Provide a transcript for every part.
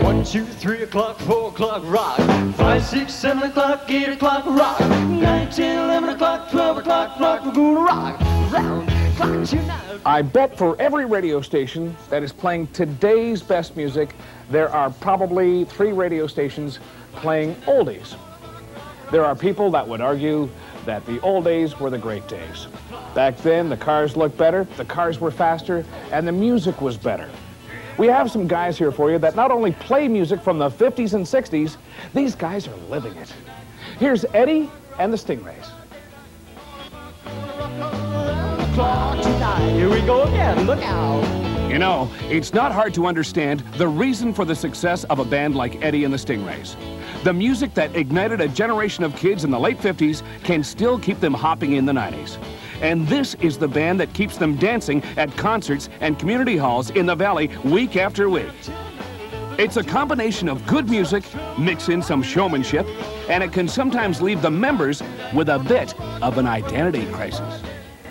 1, 2, 3 o'clock, 4 o'clock, rock. 5, 6, 7 o'clock, 8 o'clock, rock. 9, 10, 11 o'clock, 12 o'clock, rock. We're gonna rock round clock tonight. I bet for every radio station that is playing today's best music, there are probably 3 radio stations playing oldies. There are people that would argue that the old days were the great days. Back then, the cars looked better, the cars were faster, and the music was better. We have some guys here for you that not only play music from the 50s and 60s, these guys are living it. Here's Eddy and the Stingrays. Here we go again, look out. You know, it's not hard to understand the reason for the success of a band like Eddy and the Stingrays. The music that ignited a generation of kids in the late 50s can still keep them hopping in the 90s. And this is the band that keeps them dancing at concerts and community halls in the Valley week after week. It's a combination of good music, mix in some showmanship, and it can sometimes leave the members with a bit of an identity crisis.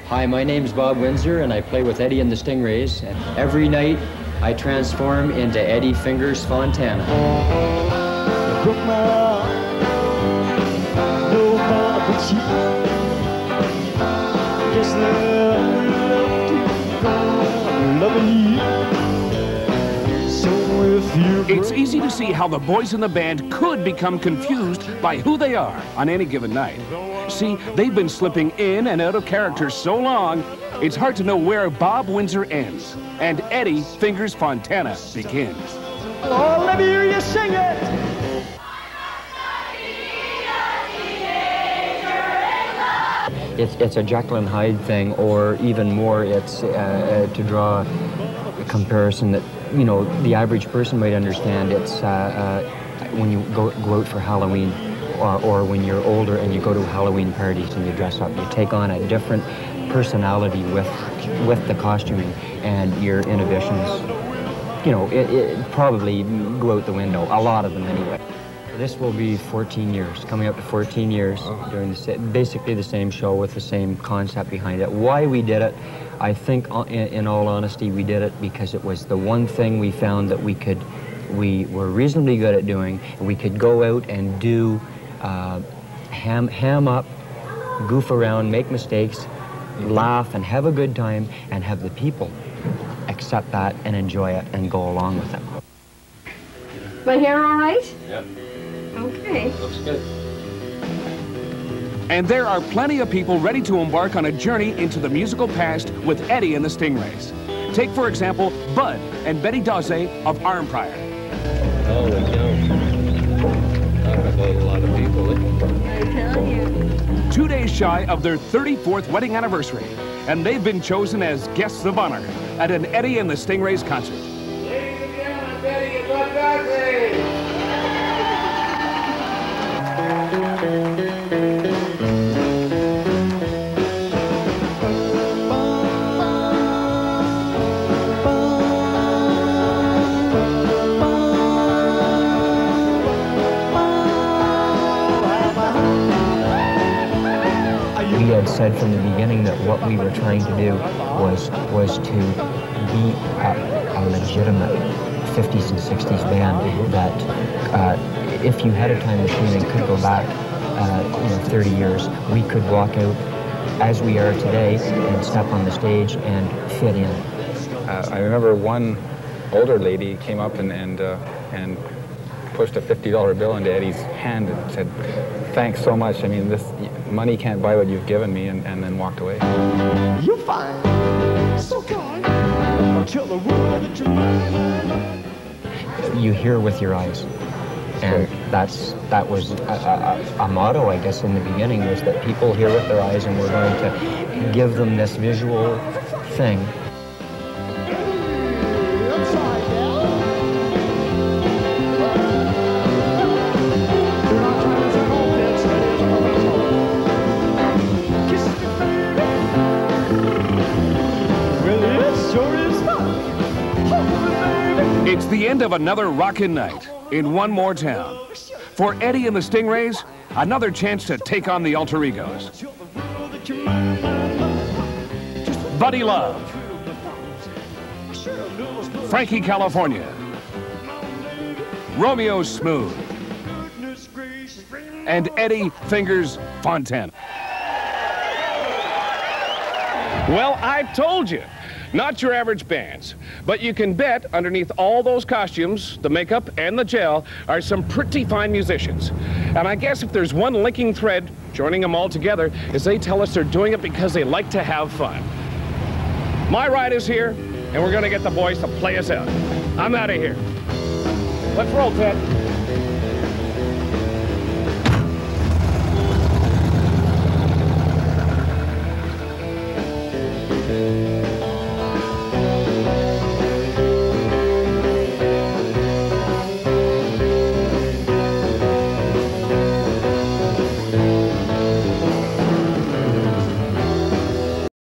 Hi, my name's Bob Windsor, and I play with Eddy and the Stingrays. And every night, I transform into Eddie Fingers Fontana. You broke my heart, nobody but you. Guess I'm loving you. So if you It's easy to see how the boys in the band could become confused by who they are on any given night. See, they've been slipping in and out of character so long, it's hard to know where Bob Windsor ends and Eddie Fingers Fontana begins. Oh, let me hear you sing it. It's a Jekyll and Hyde thing, or even more, it's to draw a comparison that, you know, the average person might understand. It's when you go out for Halloween, or when you're older and you go to Halloween parties and you dress up, you take on a different personality with the costuming, and your inhibitions, you know, it probably go out the window, a lot of them anyway. This will be 14 years, coming up to 14 years, doing basically the same show with the same concept behind it. Why we did it, I think, in all honesty, we did it because it was the one thing we found that we were reasonably good at doing, and we could go out and do ham up, goof around, make mistakes, laugh, and have a good time, and have the people accept that and enjoy it and go along with it. My hair all right? Yep. Okay. Looks good. And there are plenty of people ready to embark on a journey into the musical past with Eddy and the Stingrays. Take, for example, Bud and Betty Dawes of Armprior. Oh, talk about a lot of people. I tell you. 2 days shy of their 34th wedding anniversary, and they've been chosen as guests of honor at an Eddy and the Stingrays concert. Ladies and gentlemen, Betty and Bud Dawes. We had said from the beginning that what we were trying to do was to be a legitimate 50s and 60s band that if you had a time machine and could go back 30 years, we could walk out as we are today and step on the stage and fit in. I remember one older lady came up and pushed a $50 bill into Eddie's hand and said, "Thanks so much. I mean, this money can't buy what you've given me," and then walked away. You're fine, so kind. Tell the world that you're mine. You hear with your eyes. And that was a motto, I guess, in the beginning, was that people hear with their eyes, and we're going to give them this visual thing. It's the end of another rockin' night in one more town. For Eddy and the Stingrays, another chance to take on the alter egos. Buddy Love, Frankie California, Romeo's Smooth. And Eddy fingers Fontaine. Well, I told you, not your average bands. But you can bet underneath all those costumes, the makeup and the gel, are some pretty fine musicians. And I guess if there's one linking thread joining them all together, is they tell us they're doing it because they like to have fun. My ride is here, and we're gonna get the boys to play us out. I'm out of here. Let's roll, Ted.